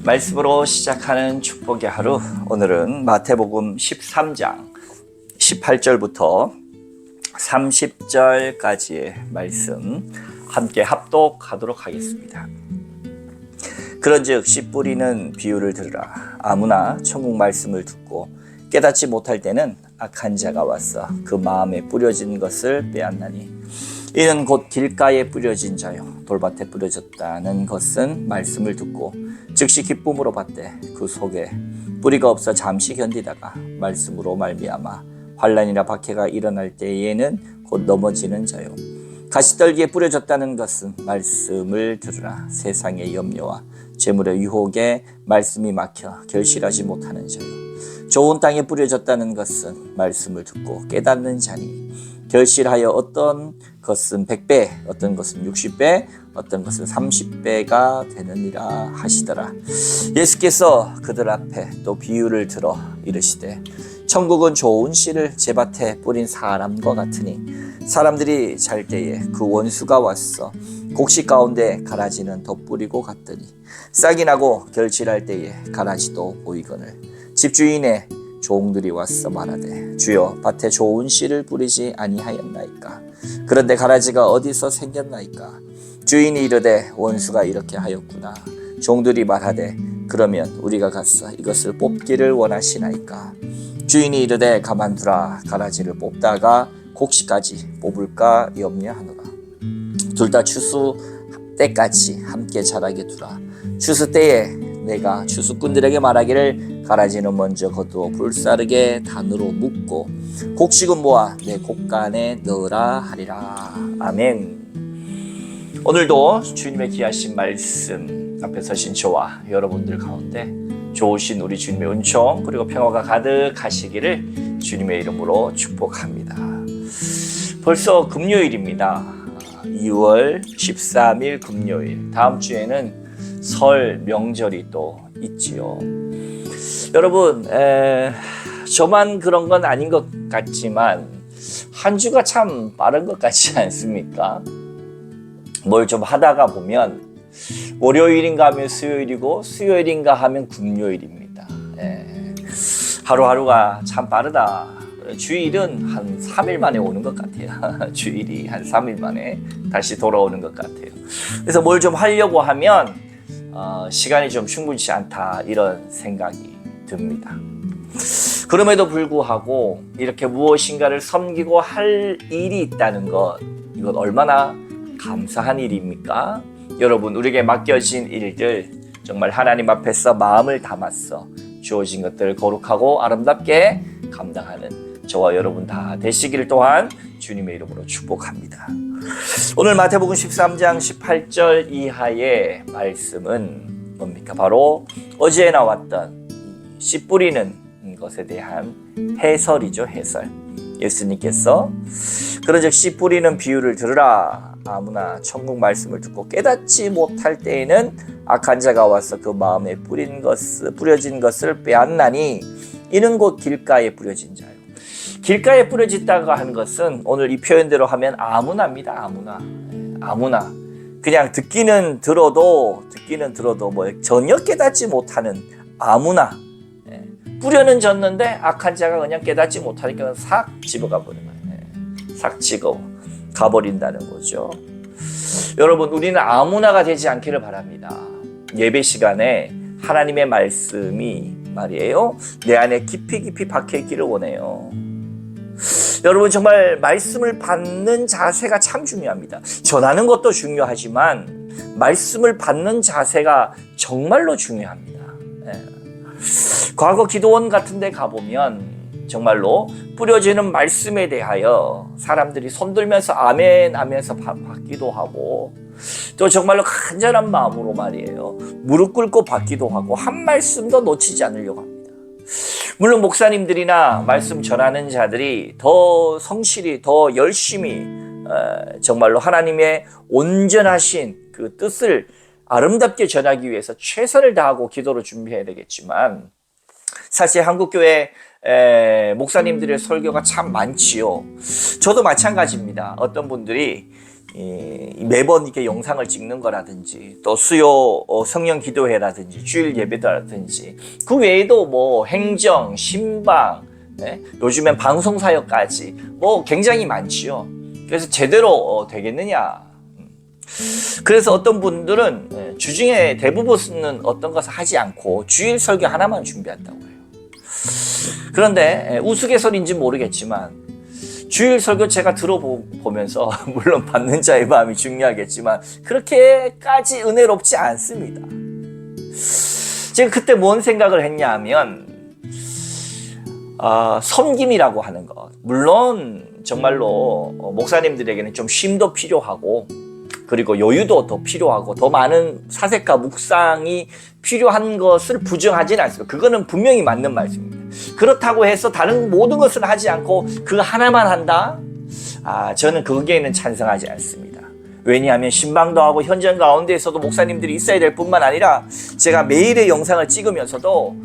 말씀으로 시작하는 축복의 하루, 오늘은 마태복음 13장 18절부터 30절까지의 말씀 함께 합독하도록 하겠습니다. 그런즉 씨 뿌리는 비유를 들으라. 아무나 천국 말씀을 듣고 깨닫지 못할 때는 악한 자가 와서 그 마음에 뿌려진 것을 빼앗나니, 이는 곧 길가에 뿌려진 자요 돌밭에 뿌려졌다는 것은 말씀을 듣고 즉시 기쁨으로 받되 그 속에 뿌리가 없어 잠시 견디다가 말씀으로 말미암아 환난이나 박해가 일어날 때에는 곧 넘어지는 자요 가시떨기에 뿌려졌다는 것은 말씀을 들으라. 세상의 염려와 재물의 유혹에 말씀이 막혀 결실하지 못하는 자요 좋은 땅에 뿌려졌다는 것은 말씀을 듣고 깨닫는 자니, 결실하여 어떤 것은 100배, 어떤 것은 60배, 어떤 것은 30배가 되느니라 하시더라. 예수께서 그들 앞에 또 비유를 들어 이르시되, 천국은 좋은 씨를 제밭에 뿌린 사람과 같으니, 사람들이 잘 때에 그 원수가 왔어 곡식 가운데 가라지는 덧뿌리고 갔더니, 싹이 나고 결실할 때에 가라지도 보이거늘 집주인의 종들이 왔어 말하되, 주여 밭에 좋은 씨를 뿌리지 아니하였나이까? 그런데 가라지가 어디서 생겼나이까? 주인이 이르되, 원수가 이렇게 하였구나. 종들이 말하되, 그러면 우리가 가서 이것을 뽑기를 원하시나이까? 주인이 이르되, 가만두라. 가라지를 뽑다가 곡식까지 뽑을까 염려하노라. 둘 다 추수 때까지 함께 자라게 두라. 추수 때에 내가 추수꾼들에게 말하기를, 가라지는 먼저 거두어 불사르게 단으로 묶고 곡식은 모아 내 곡간에 넣으라 하리라. 아멘. 오늘도 주님의 귀하신 말씀 앞에 서신 저와 여러분들 가운데 좋으신 우리 주님의 은총 그리고 평화가 가득하시기를 주님의 이름으로 축복합니다. 벌써 금요일입니다. 2월 13일 금요일. 다음 주에는 설 명절이 또 있지요. 여러분, 저만 그런 건 아닌 것 같지만 한 주가 참 빠른 것 같지 않습니까? 뭘 좀 하다가 보면 월요일인가 하면 수요일이고 수요일인가 하면 금요일입니다. 하루하루가 참 빠르다. 주일은 한 3일 만에 오는 것 같아요. 주일이 한 3일 만에 다시 돌아오는 것 같아요. 그래서 뭘 좀 하려고 하면 시간이 좀 충분치 않다, 이런 생각이 듭니다. 그럼에도 불구하고 이렇게 무엇인가를 섬기고 할 일이 있다는 것, 이건 얼마나 감사한 일입니까? 여러분, 우리에게 맡겨진 일들 정말 하나님 앞에서 마음을 담았어 주어진 것들을 거룩하고 아름답게 감당하는 저와 여러분 다 되시기를 또한 주님의 이름으로 축복합니다. 오늘 마태복음 13장 18절 이하의 말씀은 뭡니까? 바로 어제 나왔던 씨 뿌리는 것에 대한 해설이죠. 해설. 예수님께서 그런즉 씨 뿌리는 비유를 들으라. 아무나 천국 말씀을 듣고 깨닫지 못할 때에는 악한 자가 와서 그 마음에 뿌려진 것을 빼앗나니, 이는 곧 길가에 뿌려진 자요. 길가에 뿌려졌다고 하는 것은 오늘 이 표현대로 하면 아무나입니다. 아무나. 그냥 듣기는 들어도 뭐 전혀 깨닫지 못하는 아무나. 뿌려는 졌는데 악한 자가 그냥 깨닫지 못하니까 싹 집어가 버리는 거예요. 싹 찍어 가버린다는 거죠. 여러분, 우리는 아무나가 되지 않기를 바랍니다. 예배 시간에 하나님의 말씀이 말이에요, 내 안에 깊이 박혀 있기를 원해요. 여러분, 정말 말씀을 받는 자세가 참 중요합니다. 전하는 것도 중요하지만 말씀을 받는 자세가 정말로 중요합니다. 과거 기도원 같은 데 가보면 정말로 뿌려지는 말씀에 대하여 사람들이 손들면서 아멘 하면서 받기도 하고, 또 정말로 간절한 마음으로 말이에요, 무릎 꿇고 받기도 하고, 한 말씀도 놓치지 않으려고 합니다. 물론 목사님들이나 말씀 전하는 자들이 더 성실히, 더 열심히 정말로 하나님의 온전하신 그 뜻을 아름답게 전하기 위해서 최선을 다하고 기도로 준비해야 되겠지만, 사실 한국교회 목사님들의 설교가 참 많지요. 저도 마찬가지입니다. 어떤 분들이 매번 이렇게 영상을 찍는 거라든지 또 수요 성령 기도회라든지 주일 예배라든지 그 외에도 뭐 행정, 신방, 요즘엔 방송사역까지 뭐 굉장히 많지요. 그래서 제대로 되겠느냐? 그래서 어떤 분들은 주중에 대부분은 어떤 것을 하지 않고 주일 설교 하나만 준비한다고 해요. 그런데 우스갯소리인지 모르겠지만 주일 설교 제가 들어보면서 물론 받는 자의 마음이 중요하겠지만 그렇게까지 은혜롭지 않습니다. 제가 그때 뭔 생각을 했냐 하면 섬김이라고 하는 것, 물론 정말로 목사님들에게는 좀 쉼도 필요하고 그리고 여유도 더 필요하고 더 많은 사색과 묵상이 필요한 것을 부정하지는 않습니다. 그거는 분명히 맞는 말씀입니다. 그렇다고 해서 다른 모든 것을 하지 않고 그 하나만 한다? 저는 거기에는 찬성하지 않습니다. 왜냐하면 신방도 하고 현장 가운데에서도 목사님들이 있어야 될 뿐만 아니라 제가 매일의 영상을 찍으면서도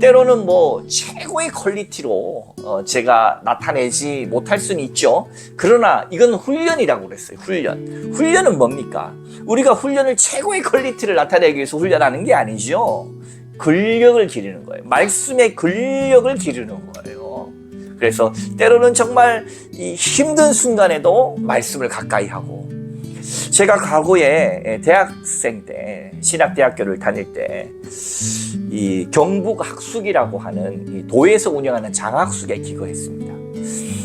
때로는 뭐 최고의 퀄리티로 제가 나타내지 못할 수는 있죠. 그러나 이건 훈련이라고 그랬어요. 훈련은 뭡니까? 우리가 훈련을 최고의 퀄리티를 나타내기 위해서 훈련하는 게 아니죠. 근력을 기르는 거예요. 말씀의 근력을 기르는 거예요. 그래서 때로는 정말 이 힘든 순간에도 말씀을 가까이 하고, 제가 과거에 대학생 때 신학대학교를 다닐 때 이 경북 학숙이라고 하는 이 도에서 운영하는 장학숙에 기거했습니다.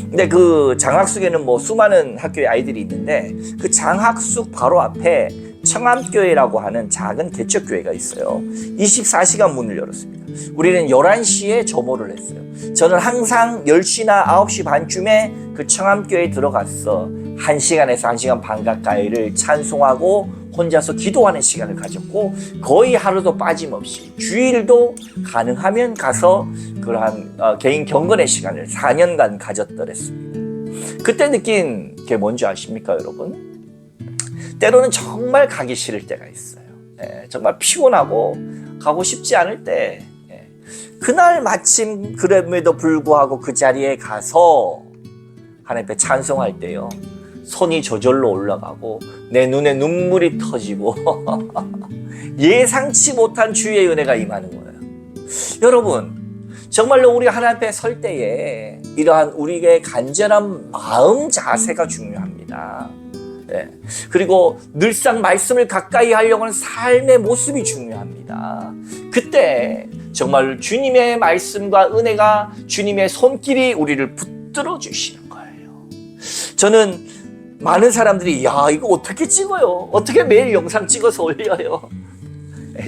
근데 그 장학숙에는 뭐 수많은 학교의 아이들이 있는데 그 장학숙 바로 앞에 청암교회라고 하는 작은 개척교회가 있어요. 24시간 문을 열었습니다. 우리는 11시에 점호를 했어요. 저는 항상 10시나 9시 반쯤에 그 청암교회에 들어가서 1시간에서 1시간 반 가까이를 찬송하고 혼자서 기도하는 시간을 가졌고, 거의 하루도 빠짐없이 주일도 가능하면 가서 그러한 개인 경건의 시간을 4년간 가졌더랬습니다. 그때 느낀 게 뭔지 아십니까, 여러분? 때로는 정말 가기 싫을 때가 있어요. 정말 피곤하고 가고 싶지 않을 때, 그날 마침 그럼에도 불구하고 그 자리에 가서 하나님 앞에 찬송할 때요, 손이 저절로 올라가고 내 눈에 눈물이 터지고 예상치 못한 주의 은혜가 임하는 거예요. 여러분, 정말로 우리 하나님 앞에 설 때에 이러한 우리의 간절한 마음 자세가 중요합니다. 그리고 늘상 말씀을 가까이 하려고 하는 삶의 모습이 중요합니다. 그때 정말 주님의 말씀과 은혜가, 주님의 손길이 우리를 붙들어 주시는 거예요. 저는 많은 사람들이 야, 이거 어떻게 찍어요? 어떻게 매일 영상 찍어서 올려요?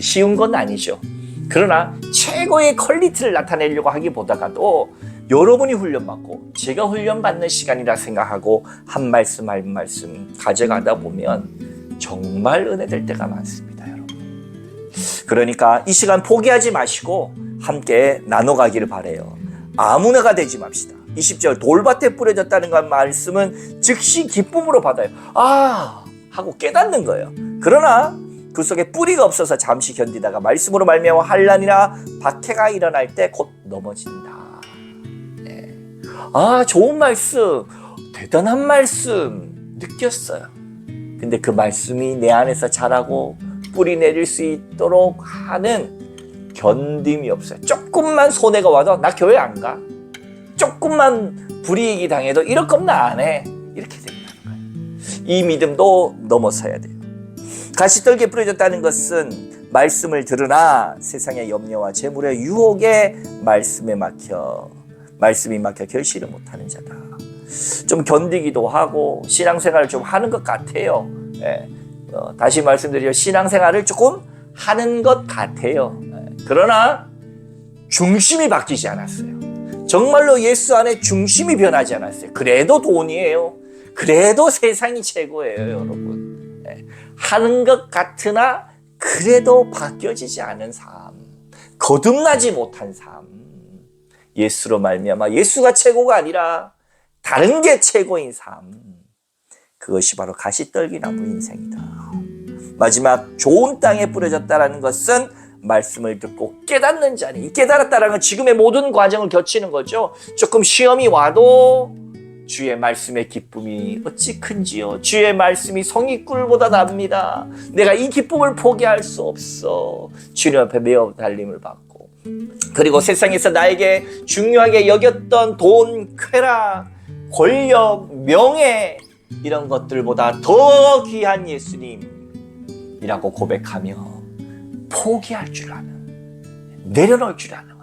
쉬운 건 아니죠. 그러나 최고의 퀄리티를 나타내려고 하기보다도 여러분이 훈련받고 제가 훈련받는 시간이라 생각하고 한 말씀 한 말씀 가져가다 보면 정말 은혜될 때가 많습니다, 여러분. 그러니까 이 시간 포기하지 마시고 함께 나눠가기를 바라요. 아무나가 되지 맙시다. 20절, 돌밭에 뿌려졌다는 그 말씀은 즉시 기쁨으로 받아요. 하고 깨닫는 거예요. 그러나 그 속에 뿌리가 없어서 잠시 견디다가 말씀으로 말미암아 환난이나 박해가 일어날 때 곧 넘어진다. 좋은 말씀, 대단한 말씀 느꼈어요. 근데 그 말씀이 내 안에서 자라고 뿌리 내릴 수 있도록 하는 견딤이 없어요. 조금만 손해가 와도 나 교회 안 가. 조금만 불이익이 당해도 이럴 거면 나 안 해. 이렇게 된다는 거예요. 이 믿음도 넘어서야 돼요. 가시떨기에 뿌려졌다는 것은 말씀을 들으나 세상의 염려와 재물의 유혹에 말씀이 막혀 결실을 못하는 자다. 좀 견디기도 하고 신앙생활을 좀 하는 것 같아요. 다시 말씀드리죠. 신앙생활을 조금 하는 것 같아요. 그러나 중심이 바뀌지 않았어요. 정말로 예수 안에 중심이 변하지 않았어요. 그래도 돈이에요. 그래도 세상이 최고예요, 여러분. 하는 것 같으나 그래도 바뀌어지지 않은 삶, 거듭나지 못한 삶. 예수로 말미암아 예수가 최고가 아니라 다른 게 최고인 삶. 그것이 바로 가시떨기 나무 인생이다. 마지막 좋은 땅에 뿌려졌다는 것은 말씀을 듣고 깨닫는 자니, 이 깨달았다는 건 지금의 모든 과정을 거치는 거죠. 조금 시험이 와도 주의 말씀의 기쁨이 어찌 큰지요. 주의 말씀이 송이꿀보다 납니다. 내가 이 기쁨을 포기할 수 없어. 주님 앞에 매어 달림을 받고, 그리고 세상에서 나에게 중요하게 여겼던 돈, 쾌락, 권력, 명예 이런 것들보다 더 귀한 예수님이라고 고백하며 포기할 줄 아는, 내려놓을 줄 아는 거예요.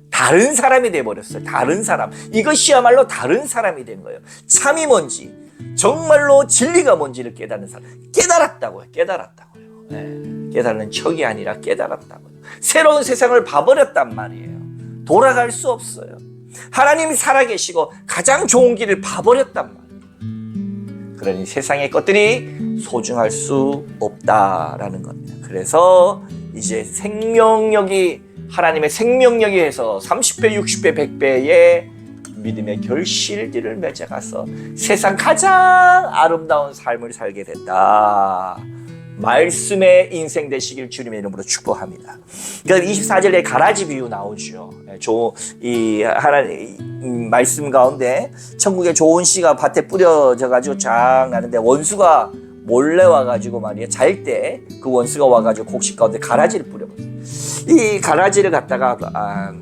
다른 사람이 돼버렸어요. 다른 사람. 이것이야말로 다른 사람이 된 거예요. 참이 뭔지, 정말로 진리가 뭔지를 깨닫는 사람. 깨달았다고요. 깨달았다고요. 네. 깨달는 척이 아니라 깨달았다고요. 새로운 세상을 봐버렸단 말이에요. 돌아갈 수 없어요. 하나님이 살아계시고 가장 좋은 길을 봐버렸단 말이에요. 그러니 세상의 것들이 소중할 수 없다라는 겁니다. 그래서 이제 생명력이, 하나님의 생명력이 해서 30배, 60배, 100배의 믿음의 결실들을 맺어가서 세상 가장 아름다운 삶을 살게 된다. 말씀의 인생 되시길 주님의 이름으로 축복합니다. 그러니까 24절에 가라지 비유 나오죠. 이 하나님 말씀 가운데 천국에 좋은 씨가 밭에 뿌려져 가지고 쫙 나는데 원수가 몰래 와가지고 말이야, 잘 때 그 원수가 와가지고 곡식 가운데 가라지를 뿌려버렸어요. 이 가라지를 갖다가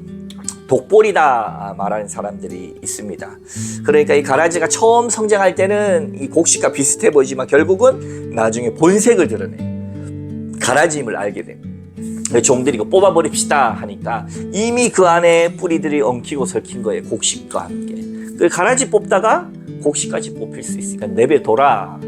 독보리다 말하는 사람들이 있습니다. 그러니까 이 가라지가 처음 성장할 때는 이 곡식과 비슷해 보이지만 결국은 나중에 본색을 드러내요. 가라지임을 알게 됩니다. 종들이 이거 뽑아버립시다 하니까 이미 그 안에 뿌리들이 엉키고 설킨 거예요. 곡식과 함께. 그 가라지 뽑다가 곡식까지 뽑힐 수 있으니까 내버려둬라.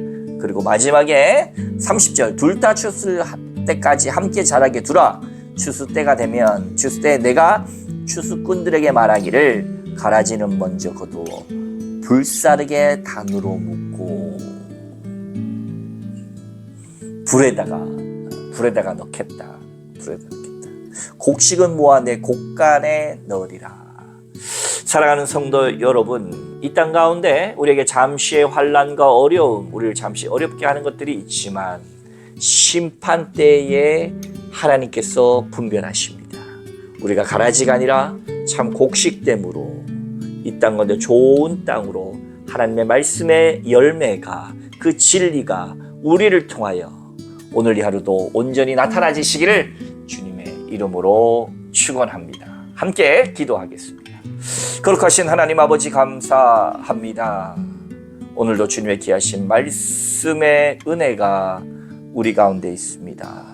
그리고 마지막에 30절, 둘 다 추수할 때까지 함께 자라게 두라. 추수 때가 되면, 추수 때 내가 추수꾼들에게 말하기를 가라지는 먼저 거두어 불사르게 단으로 묶고 불에다가 넣겠다. 곡식은 모아 내 곡간에 넣으리라. 사랑하는 성도 여러분, 이 땅 가운데 우리에게 잠시의 환난과 어려움, 우리를 잠시 어렵게 하는 것들이 있지만 심판 때에 하나님께서 분별하십니다. 우리가 가라지가 아니라 참 곡식됨으로 이 땅 가운데 좋은 땅으로 하나님의 말씀의 열매가, 그 진리가 우리를 통하여 오늘 이 하루도 온전히 나타나지시기를 주님의 이름으로 축원합니다. 함께 기도하겠습니다. 거룩하신 하나님 아버지, 감사합니다. 오늘도 주님의 귀하신 말씀의 은혜가 우리 가운데 있습니다.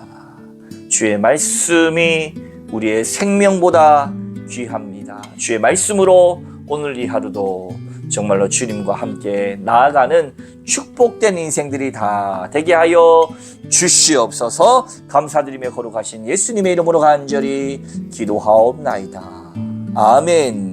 주의 말씀이 우리의 생명보다 귀합니다. 주의 말씀으로 오늘 이 하루도 정말로 주님과 함께 나아가는 축복된 인생들이 다 되게 하여 주시옵소서. 감사드리며 거룩하신 예수님의 이름으로 간절히 기도하옵나이다. 아멘.